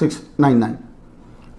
699.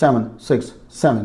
767